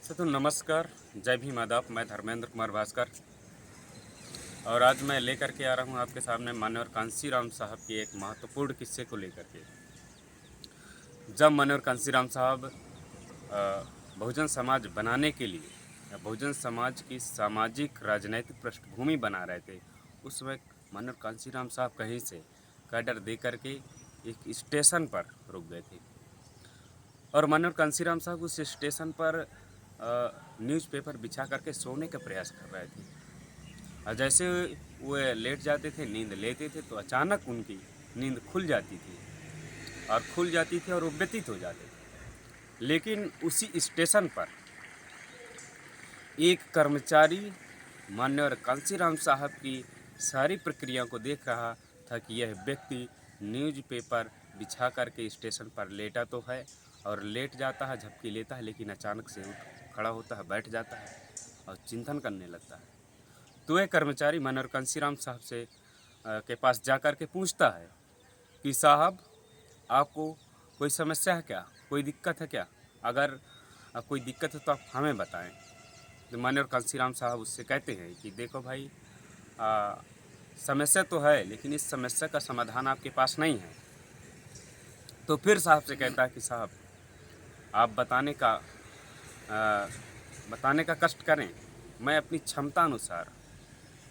तो नमस्कार, जय भीम, आदाब। मैं धर्मेंद्र कुमार भास्कर और आज मैं लेकर के आ रहा हूँ आपके सामने मान्यवर कांशीराम साहब के एक महत्वपूर्ण किस्से को लेकर के। जब मान्यवर कांशीराम साहब बहुजन समाज बनाने के लिए या बहुजन समाज की सामाजिक राजनैतिक पृष्ठभूमि बना रहे थे, उस वक्त मान्यवर कांशीराम साहब कहीं से कैडर दे करके एक स्टेशन पर रुक गए थे और मान्यवर कांशीराम साहब उस स्टेशन पर न्यूज़पेपर बिछा करके सोने का प्रयास कर रहे थे। और जैसे वो लेट जाते थे, नींद लेते थे, तो अचानक उनकी नींद खुल जाती थी और वो व्यतीत हो जाते थे। लेकिन उसी स्टेशन पर एक कर्मचारी मान्यवर कांशीराम साहब की सारी प्रक्रिया को देख रहा था कि यह व्यक्ति न्यूज़पेपर बिछा करके स्टेशन पर लेटा तो है और लेट जाता है, झपकी लेता है, लेकिन अचानक से उठ खड़ा होता है, बैठ जाता है और चिंतन करने लगता है। तो यह कर्मचारी मान्यवर कांशीराम साहब से के पास जा कर के पूछता है कि साहब, आपको कोई समस्या है क्या, कोई दिक्कत है क्या? अगर कोई दिक्कत है तो आप हमें बताएं। तो मान्यवर कांशीराम साहब उससे कहते हैं कि देखो भाई, समस्या तो है, लेकिन इस समस्या का समाधान आपके पास नहीं है। तो फिर साहब से कहता है कि साहब, आप बताने का कष्ट करें, मैं अपनी क्षमता अनुसार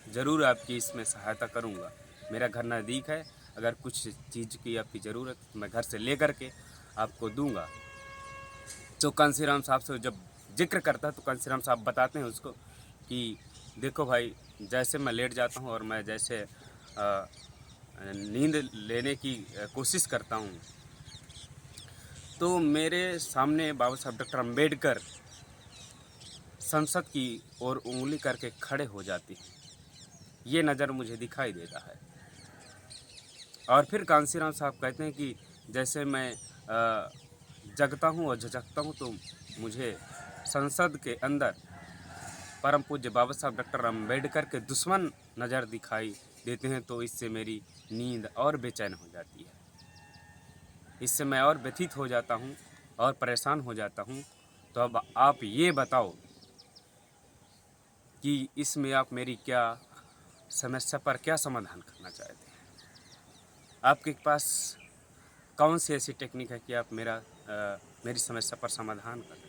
ज़रूर आपकी इसमें सहायता करूंगा। मेरा घर नज़दीक है, अगर कुछ चीज़ की आपकी ज़रूरत तो मैं घर से ले कर के आपको दूंगा। तो कांशीराम साहब से जब जिक्र करता है तो कांशीराम साहब बताते हैं उसको कि देखो भाई, जैसे मैं लेट जाता हूँ और मैं जैसे नींद लेने की कोशिश करता हूँ, तो मेरे सामने बाबा साहब डॉक्टर अम्बेडकर संसद की ओर उंगली करके खड़े हो जाती हैं। ये नज़र मुझे दिखाई देता है। और फिर कांशीराम साहब कहते हैं कि जैसे मैं जगता हूँ और झिझकता हूँ, तो मुझे संसद के अंदर परम पूज्य बाबा साहब डॉक्टर अम्बेडकर के दुश्मन नज़र दिखाई देते हैं, तो इससे मेरी नींद और बेचैन हो जाती है, इससे मैं और व्यथित हो जाता हूँ और परेशान हो जाता हूँ। तो अब आप ये बताओ कि इसमें आप मेरी क्या समस्या पर क्या समाधान करना चाहते हैं? आपके पास कौन सी ऐसी टेक्निक है कि आप मेरी समस्या पर समाधान करें?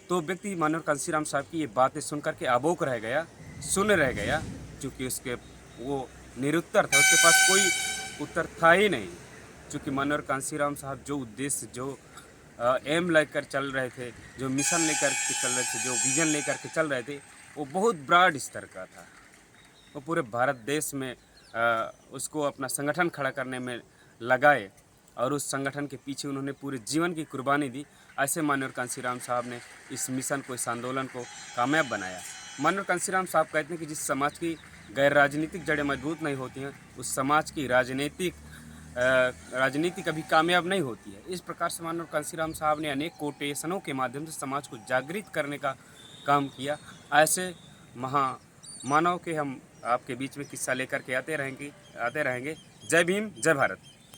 तो व्यक्ति मान्यवर कांशीराम साहब की ये बातें सुन करके आबोक रह गया, सुन रह गया, क्योंकि वो निरुत्तर था, उसके पास कोई उत्तर था ही नहीं। क्योंकि मान्यवर कांशीराम साहब जो उद्देश्य, जो एम लेकर चल रहे थे, जो मिशन लेकर के चल रहे थे, जो विजन लेकर के चल रहे थे, वो बहुत ब्रॉड स्तर का था। वो पूरे भारत देश में उसको अपना संगठन खड़ा करने में लगाए और उस संगठन के पीछे उन्होंने पूरे जीवन की कुर्बानी दी। ऐसे मान्यवर कांशीराम साहब ने इस मिशन को, इस आंदोलन को कामयाब बनाया। मान्यवर कांशीराम साहब कहते हैं कि जिस समाज की गैर राजनीतिक जड़ें मजबूत नहीं होती हैं, उस समाज की राजनीति कभी कामयाब नहीं होती है। इस प्रकार से मान्यवर कांशीराम साहब ने अनेक कोटेशनों के माध्यम से समाज को जागृत करने का काम किया। ऐसे मानव के हम आपके बीच में किस्सा लेकर के आते रहेंगे। जय भीम, जय भारत।